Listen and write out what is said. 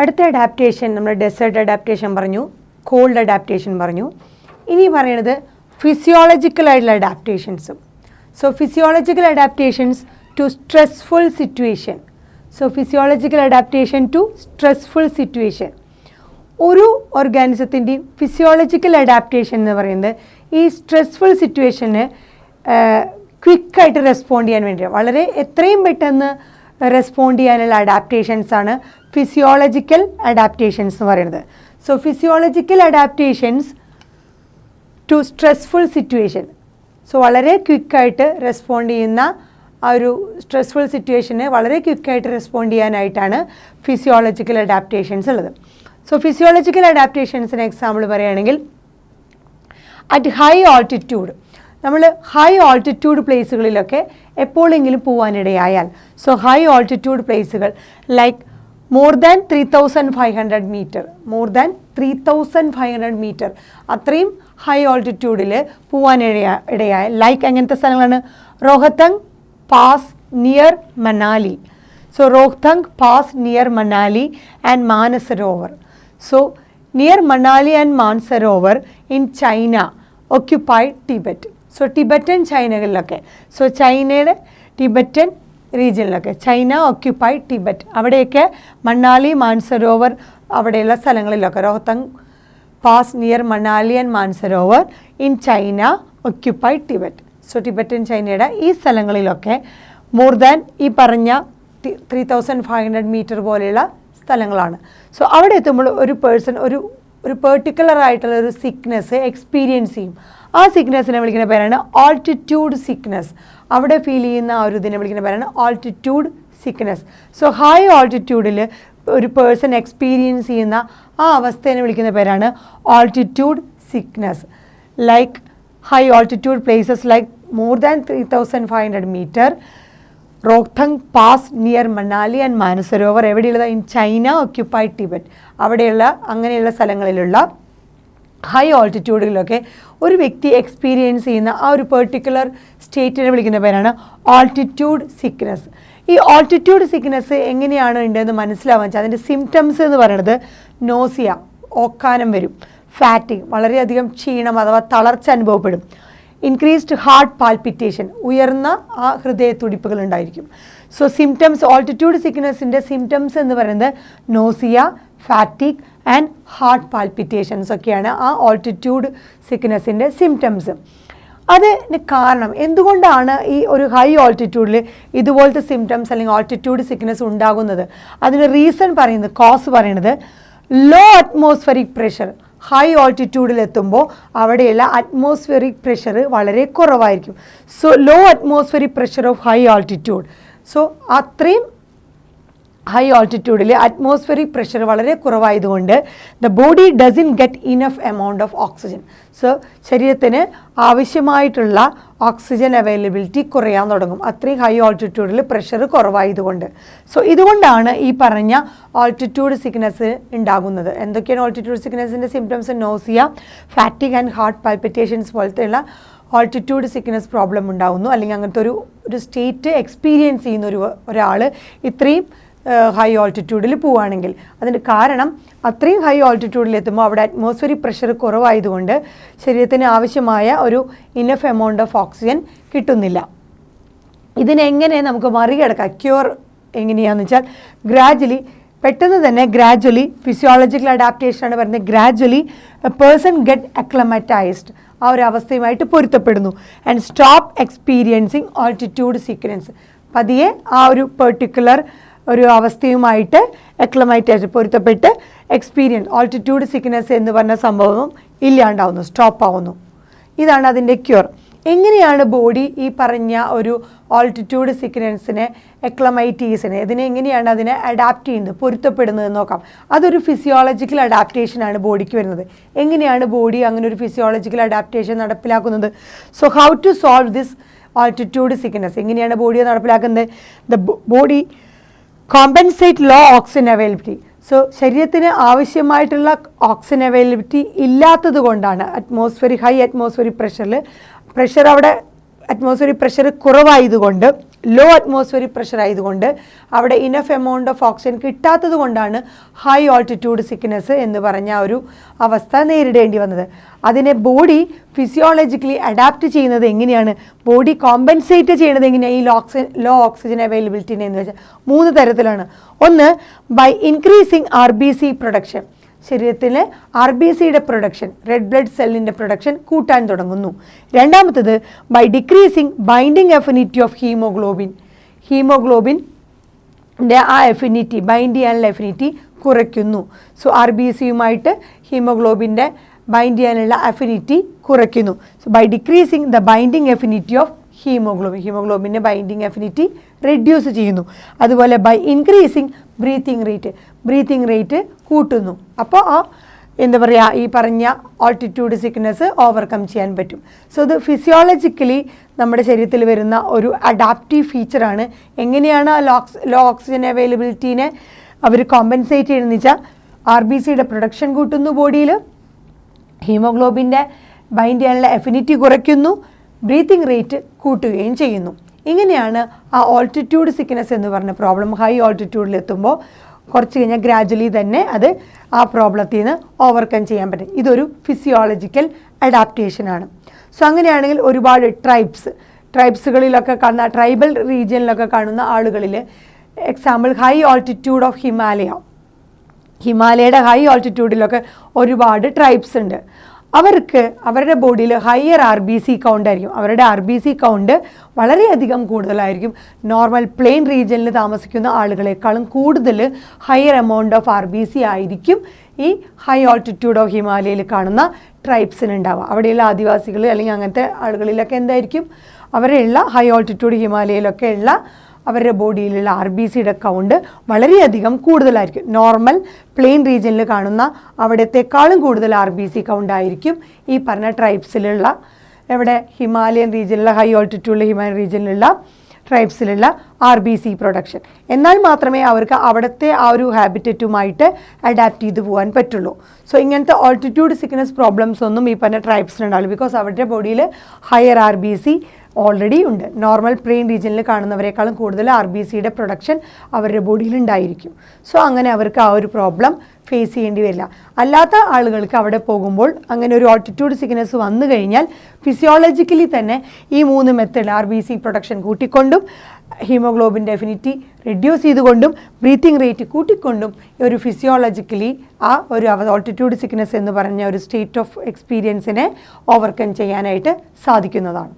അടുത്ത അഡാപ്റ്റേഷൻ നമ്മൾ desert adaptation പറഞ്ഞു, കോൾഡ് അഡാപ്റ്റേഷൻ പറഞ്ഞു. ഇനി പറയുന്നത് ഫിസിയോളജിക്കൽ ആയിട്ടുള്ള അഡാപ്റ്റേഷൻസും. So physiological adaptations to stressful situation. So physiological adaptation to stressful situation. ഒരു ഓർഗാനിസത്തിൻ്റെയും ഫിസിയോളജിക്കൽ അഡാപ്റ്റേഷൻ എന്ന് പറയുന്നത് ഈ സ്ട്രെസ്ഫുൾ സിറ്റുവേഷന് ക്വിക്കായിട്ട് റെസ്പോണ്ട് ചെയ്യാൻ വേണ്ടി, വളരെ എത്രയും പെട്ടെന്ന് റെസ്പോണ്ട് ചെയ്യാനുള്ള അഡാപ്റ്റേഷൻസാണ് ഫിസിയോളജിക്കൽ അഡാപ്റ്റേഷൻസ് എന്ന് പറയുന്നത്. So physiological adaptations to stressful situation. So വളരെ ക്വിക്കായിട്ട് റെസ്പോണ്ട് ചെയ്യുന്ന ആ ഒരു സ്ട്രെസ്ഫുൾ സിറ്റുവേഷന് വളരെ ക്വിക്കായിട്ട് റെസ്പോണ്ട് ചെയ്യാനായിട്ടാണ് ഫിസിയോളജിക്കൽ അഡാപ്റ്റേഷൻസ് ഉള്ളത്. സോ ഫിസിയോളജിക്കൽ അഡാപ്റ്റേഷൻസിന് എക്സാമ്പിൾ പറയുകയാണെങ്കിൽ അറ്റ് ഹൈ ഓൾട്ടിറ്റ്യൂഡ്, നമ്മൾ ഹൈ ഓൾട്ടിറ്റ്യൂഡ് പ്ലേസുകളിലൊക്കെ എപ്പോഴെങ്കിലും പോകാനിടയായാൽ, സോ ഹൈ ഓൾട്ടിറ്റ്യൂഡ് പ്ലേസുകൾ like more than 3500 metre, more than 3500 metre അത്രയും ഹൈ ഓൾട്ടിറ്റ്യൂഡിൽ പോകാനിടയായ ലൈക്ക് എങ്ങനത്തെ സ്ഥലങ്ങളാണ്? Rohtang pass near Manali. So Rohtang pass near Manali and Mansarovar. So near Manali and Mansarovar in China occupied Tibet. So Tibetan ചൈനകളിലൊക്കെ, സോ ചൈനയുടെ ടിബറ്റൻ റീജിയനിലൊക്കെ, ചൈന ഒക്യുപ്പൈഡ് ടിബറ്റ്, അവിടെയൊക്കെ മണാലി മാനസരോവർ അവിടെയുള്ള സ്ഥലങ്ങളിലൊക്കെ, Rohtang pass near Manali and Mansarovar in China occupied Tibet. So Tibetan ചൈനയുടെ ഈ സ്ഥലങ്ങളിലൊക്കെ മോർ ദാൻ ഈ പറഞ്ഞ 3500 മീറ്റർ പോലെയുള്ള സ്ഥലങ്ങളാണ്. സോ അവിടെ എത്തുമ്പോൾ ഒരു പേഴ്സൺ ഒരു പെർട്ടിക്കുലർ ആയിട്ടുള്ള ഒരു സിക്നെസ് എക്സ്പീരിയൻസ് ചെയ്യും. ആ സിക്നെസ്സിനെ വിളിക്കുന്ന പേരാണ് ആൾട്ടിറ്റ്യൂഡ് സിക്നെസ്. അവിടെ ഫീൽ ചെയ്യുന്ന ആ ഒരു ഇതിനെ വിളിക്കുന്ന പേരാണ് ആൾട്ടിറ്റ്യൂഡ് സിക്നെസ്. സോ ഹൈ ഓൾട്ടിറ്റ്യൂഡിൽ ഒരു പേഴ്സൺ എക്സ്പീരിയൻസ് ചെയ്യുന്ന ആ അവസ്ഥയെ വിളിക്കുന്ന പേരാണ് altitude sickness. Like high altitude places like more than 3500 metre, Rohtang pass near Manali and Mansarovar എവിടെയുള്ളത്? In China occupied Tibet. അവിടെയുള്ള അങ്ങനെയുള്ള സ്ഥലങ്ങളിലുള്ള ഹൈ ഓൾട്ടിറ്റ്യൂഡിലൊക്കെ ഒരു വ്യക്തി എക്സ്പീരിയൻസ് ചെയ്യുന്ന ആ ഒരു പെർട്ടിക്കുലർ സ്റ്റേറ്റിനെ വിളിക്കുന്ന പേരാണ് ആൾട്ടിറ്റ്യൂഡ് സിക്നെസ്. ഈ ആൾട്ടിറ്റ്യൂഡ് സിക്നെസ് എങ്ങനെയാണ് ഉണ്ടെന്ന് മനസ്സിലാവാൻ വെച്ചാൽ അതിൻ്റെ സിംറ്റംസ് എന്ന് പറയുന്നത് നോസിയ, ഓക്കാനം വരും, ഫാറ്റിഗ്, വളരെയധികം ക്ഷീണം അഥവാ തളർച്ച അനുഭവപ്പെടും, ഇൻക്രീസ്ഡ് ഹാർട്ട് പാൽപിറ്റേഷൻ, ഉയർന്ന ആ ഹൃദയത്തുടിപ്പുകൾ ഉണ്ടായിരിക്കും. സോ സിംറ്റംസ്, ആൾട്ടിറ്റ്യൂഡ് സിക്നെസ്സിൻ്റെ സിംറ്റംസ് എന്ന് പറയുന്നത് nausea, fatigue and heart palpitations ഒക്കെയാണ് ആ ആൾട്ടിറ്റ്യൂഡ് സിക്നെസ്സിൻ്റെ സിംറ്റംസ്. അതിന് കാരണം എന്തുകൊണ്ടാണ് ഈ ഒരു ഹൈ ഓൾട്ടിറ്റ്യൂഡിൽ ഇതുപോലത്തെ സിംറ്റംസ് അല്ലെങ്കിൽ ആൾട്ടിറ്റ്യൂഡ് സിക്നെസ് ഉണ്ടാകുന്നത്? അതിന് റീസൺ പറയുന്നത്, കോസ് പറയുന്നത് ലോ അറ്റ്മോസ്ഫിയറിക് പ്രഷർ. ഹൈ ഓൾട്ടിറ്റ്യൂഡിൽ എത്തുമ്പോൾ അവിടെയുള്ള അറ്റ്മോസ്ഫിയറിക് പ്രഷർ വളരെ കുറവായിരിക്കും. So low atmospheric pressure of high altitude. So അത്രയും ഹൈ ഓൾട്ടിറ്റ്യൂഡിൽ അറ്റ്മോസ്ഫിയറിക് പ്രഷർ വളരെ കുറവായതുകൊണ്ട് the body doesn't get enough amount of oxygen. So ശരീരത്തിന് ആവശ്യമായിട്ടുള്ള ഓക്സിജൻ അവൈലബിലിറ്റി കുറയാൻ തുടങ്ങും, അത്രയും ഹൈ ഓൾട്ടിറ്റ്യൂഡിൽ പ്രഷർ കുറവായതുകൊണ്ട്. സോ ഇതുകൊണ്ടാണ് ഈ പറഞ്ഞ ആൾട്ടിറ്റ്യൂഡ് സിക്നെസ് ഉണ്ടാകുന്നത്. എന്തൊക്കെയാണ് ആൾട്ടിറ്റ്യൂഡ് സിക്നെസ്സിൻ്റെ symptoms? Nausea, fatigue and heart palpitations പോലത്തെയുള്ള ആൾട്ടിറ്റ്യൂഡ് സിക്നെസ് പ്രോബ്ലം ഉണ്ടാകുന്നു. അല്ലെങ്കിൽ അങ്ങനത്തെ ഒരു സ്റ്റേറ്റ് എക്സ്പീരിയൻസ് ചെയ്യുന്ന ഒരാൾ ഇത്രയും ഹൈ ഓൾട്ടിറ്റ്യൂഡിൽ പോവുകയാണെങ്കിൽ. അതിന് കാരണം അത്രയും ഹൈ ഓൾട്ടിറ്റ്യൂഡിൽ എത്തുമ്പോൾ അവിടെ അറ്റ്മോസ്ഫിയറിക് പ്രഷർ കുറവായതുകൊണ്ട് ശരീരത്തിന് ആവശ്യമായ ഒരു ഇനഫ് എമൗണ്ട് ഓഫ് ഓക്സിജൻ കിട്ടുന്നില്ല. ഇതിനെങ്ങനെ നമുക്ക് മറികടക്കാം? ക്യൂർ എങ്ങനെയാണെന്ന് വെച്ചാൽ ഗ്രാജ്വലി, പെട്ടെന്ന് തന്നെ ഗ്രാജ്വലി, ഫിസിയോളജിക്കൽ അഡാപ്റ്റേഷനാണ് പറയുന്നത്, ഗ്രാജ്വലി എ പേഴ്സൺ ഗെറ്റ് അക്ലമറ്റൈസ്ഡ്, ആ ഒരു അവസ്ഥയുമായിട്ട് പൊരുത്തപ്പെടുന്നു. And stop experiencing altitude sickness. പതിയെ ആ ഒരു പെർട്ടിക്കുലർ ഒരു അവസ്ഥയുമായിട്ട് അക്ലമൈറ്റേഷൻ പൊരുത്തപ്പെട്ട് എക്സ്പീരിയൻസ് ആൾട്ടിറ്റ്യൂഡ് സിക്നെസ് എന്ന് പറഞ്ഞ സംഭവം ഇല്ലാണ്ടാവുന്നു, സ്റ്റോപ്പ് ആവുന്നു. ഇതാണ് അതിൻ്റെ ക്യൂർ. എങ്ങനെയാണ് ബോഡി ഈ പറഞ്ഞ ഒരു ആൾട്ടിറ്റ്യൂഡ് സിക്നെസ്സിനെ അക്ലമൈറ്റീസിനെ എങ്ങനെയാണ് അതിനെ അഡാപ്റ്റ് ചെയ്യുന്നത്, പൊരുത്തപ്പെടുന്നത് എന്ന് നോക്കാം. അതൊരു ഫിസിയോളജിക്കൽ അഡാപ്റ്റേഷനാണ് ബോഡിക്ക് വരുന്നത്. എങ്ങനെയാണ് ബോഡി അങ്ങനെ ഒരു ഫിസിയോളജിക്കൽ അഡാപ്റ്റേഷൻ നടപ്പിലാക്കുന്നത്? So how to solve this altitude sickness? എങ്ങനെയാണ് ബോഡിയെ നടപ്പിലാക്കുന്നത്? The body compensate low oxygen availability. So ശരീരത്തിന് ആവശ്യമായിട്ടുള്ള ഓക്സിജൻ അവൈലബിലിറ്റി ഇല്ലാത്തത് കൊണ്ടാണ് ഹൈ അറ്റ്മോസ്ഫിയറിക് പ്രഷർ അവിടെ അറ്റ്മോസ്ഫിയറിക് പ്രഷർ കുറവായതുകൊണ്ട് ലോ അറ്റ്മോസ്ഫിയറിക് പ്രഷർ ആയതുകൊണ്ട് അവിടെ ഇനഫ് എമൗണ്ട് ഓഫ് ഓക്സിജൻ കിട്ടാത്തത് കൊണ്ടാണ് ഹൈ ഓൾട്ടിറ്റ്യൂഡ് സിക്നെസ് എന്ന് പറഞ്ഞ ഒരു അവസ്ഥ നേരിടേണ്ടി വന്നത്. അതിനെ ബോഡി ഫിസിയോളജിക്കലി അഡാപ്റ്റ് ചെയ്യുന്നത് എങ്ങനെയാണ്, ബോഡി കോമ്പൻസേറ്റ് ചെയ്യുന്നത് എങ്ങനെയാണ് ഈ ലോ ഓക്സിജൻ അവൈലബിലിറ്റിനെ എന്ന് വെച്ചാൽ 3 തരത്തിലാണ്. ഒന്ന്, ബൈ ഇൻക്രീസിങ് RBC പ്രൊഡക്ഷൻ, ശരീരത്തിലെ RBCയുടെ പ്രൊഡക്ഷൻ, റെഡ് ബ്ലഡ് സെല്ലിൻ്റെ പ്രൊഡക്ഷൻ കൂട്ടാൻ തുടങ്ങുന്നു. രണ്ടാമത്തത്, by decreasing binding affinity of haemoglobin, ഹീമോഗ്ലോബിൻ്റെ ആ എഫിനിറ്റി, ബൈൻഡ് ചെയ്യാനുള്ള എഫിനിറ്റി കുറയ്ക്കുന്നു. സോ RBCയുമായിട്ട് ഹീമോഗ്ലോബിൻ്റെ ബൈൻഡ് ചെയ്യാനുള്ള അഫിനിറ്റി കുറയ്ക്കുന്നു. So by decreasing the binding affinity of ഹീമോഗ്ലോബിൻ്റെ ബൈൻഡിങ് അഫിനിറ്റി റെഡ്യൂസ് ചെയ്യുന്നു. അതുപോലെ ബൈ ഇൻക്രീസിങ് ബ്രീത്തിങ് റേറ്റ് കൂട്ടുന്നു. അപ്പോൾ എന്താ പറയുക, ഈ പറഞ്ഞ ഓൾട്ടിറ്റ്യൂഡ് സിക്നെസ് ഓവർകം ചെയ്യാൻ പറ്റും. സോ ഇത് ഫിസിയോളജിക്കലി നമ്മുടെ ശരീരത്തിൽ വരുന്ന ഒരു അഡാപ്റ്റീവ് ഫീച്ചറാണ്. എങ്ങനെയാണ് ലോ ഓക്സിജൻ അവൈലബിലിറ്റീനെ അവർ കോമ്പൻസേറ്റ് ചെയ്യുന്നതെന്ന് വെച്ചാൽ RBCയുടെ പ്രൊഡക്ഷൻ കൂട്ടുന്നു, ബോഡിയിൽ ഹീമോഗ്ലോബിൻ്റെ ബൈൻഡ് ചെയ്യാനുള്ള എഫിനിറ്റി കുറയ്ക്കുന്നു, ബ്രീത്തിങ് റേറ്റ് കൂട്ടുകയും ചെയ്യുന്നു. ഇങ്ങനെയാണ് ആ ഓൾട്ടിറ്റ്യൂഡ് സിക്നെസ് എന്ന് പറഞ്ഞ പ്രോബ്ലം ഹൈ ഓൾട്ടിറ്റ്യൂഡിലെത്തുമ്പോൾ കുറച്ച് കഴിഞ്ഞാൽ ഗ്രാജുവലി തന്നെ അത് ആ പ്രോബ്ലത്തിൽ നിന്ന് ഓവർകം ചെയ്യാൻ പറ്റും. ഇതൊരു ഫിസിയോളജിക്കൽ അഡാപ്റ്റേഷനാണ്. സോ അങ്ങനെയാണെങ്കിൽ ഒരുപാട് ട്രൈബ്സുകളിലൊക്കെ കാണുന്ന, ട്രൈബൽ റീജിയനിലൊക്കെ കാണുന്ന ആളുകളിൽ എക്സാമ്പിൾ ഹൈ ഓൾട്ടിറ്റ്യൂഡ് ഓഫ് ഹിമാലയയുടെ ഹൈ ഓൾട്ടിറ്റ്യൂഡിലൊക്കെ ഒരുപാട് ട്രൈബ്സ് ഉണ്ട്. അവർക്ക് അവരുടെ ബോഡിയിൽ ഹയർ RBC കൗണ്ട് ആയിരിക്കും. അവരുടെ RBC കൗണ്ട് വളരെയധികം കൂടുതലായിരിക്കും. നോർമൽ പ്ലെയിൻ റീജിയനിൽ താമസിക്കുന്ന ആളുകളെക്കാളും കൂടുതൽ ഹയർ എമൗണ്ട് ഓഫ് RBC ആയിരിക്കും ഈ ഹൈ ഓൾട്ടിറ്റ്യൂഡ് ഓഫ് ഹിമാലയയിൽ കാണുന്ന ട്രൈബ്സിന് ഉണ്ടാവുക. അവിടെയുള്ള ആദിവാസികൾ അല്ലെങ്കിൽ അങ്ങനത്തെ ആളുകളിലൊക്കെ എന്തായിരിക്കും, അവരുള്ള ഹൈ ഓൾട്ടിറ്റ്യൂഡ് ഹിമാലയയിലൊക്കെ ഉള്ള അവരുടെ ബോഡിയിലുള്ള RBCയുടെ കൗണ്ട് വളരെയധികം കൂടുതലായിരിക്കും. നോർമൽ പ്ലെയിൻ റീജിയനിൽ കാണുന്ന അവിടത്തെക്കാളും കൂടുതൽ RBC കൗണ്ട് ആയിരിക്കും ഈ പറഞ്ഞ ട്രൈബ്സിലുള്ള, എവിടെ ഹിമാലയൻ റീജിയനിലുള്ള ഹൈ ഓൾട്ടിറ്റ്യൂഡിൽ ഹിമാലയൻ റീജിയനിലുള്ള ട്രൈബ്സിലുള്ള RBC പ്രൊഡക്ഷൻ. എന്നാൽ മാത്രമേ അവർക്ക് അവിടുത്തെ ആ ഒരു ഹാബിറ്ററ്റുമായിട്ട് അഡാപ്റ്റ് ചെയ്ത് പോകാൻ പറ്റുള്ളൂ. സോ ഇങ്ങനത്തെ ഓൾട്ടിറ്റ്യൂഡ് സിക്നെസ് പ്രോബ്ലംസ് ഒന്നും ഈ പറഞ്ഞ ട്രൈബ്സിനുണ്ടാവില്ല. ബിക്കോസ് അവരുടെ ബോഡിയിൽ ഹയർ RBC ഓൾറെഡി ഉണ്ട്. നോർമൽ പ്ലെയിൻ റീജിയനിൽ കാണുന്നവരെക്കാളും കൂടുതൽ RBCയുടെ പ്രൊഡക്ഷൻ അവരുടെ ബോഡിയിൽ ഉണ്ടായിരിക്കും. സോ അങ്ങനെ അവർക്ക് ആ ഒരു പ്രോബ്ലം ഫേസ് ചെയ്യേണ്ടി വരില്ല. അല്ലാത്ത ആളുകൾക്ക് അവിടെ പോകുമ്പോൾ അങ്ങനെ ഒരു ഓൾട്ടിറ്റ്യൂഡ് സിക്നെസ് വന്നു കഴിഞ്ഞാൽ ഫിസിയോളജിക്കലി തന്നെ ഈ 3 മെത്തേഡ് RBC പ്രൊഡക്ഷൻ കൂട്ടിക്കൊണ്ടും ഹീമോഗ്ലോബിൻ ഡെഫിനിറ്റി റെഡ്യൂസ് ചെയ്തുകൊണ്ടും ബ്രീത്തിങ് റേറ്റ് കൂട്ടിക്കൊണ്ടും ഒരു ഫിസിയോളജിക്കലി ആ ഒരു ഓൾട്ടിറ്റ്യൂഡ് സിക്നെസ് എന്ന് പറഞ്ഞ ഒരു സ്റ്റേറ്റ് ഓഫ് എക്സ്പീരിയൻസിനെ ഓവർകം ചെയ്യാനായിട്ട് സാധിക്കുന്നതാണ്.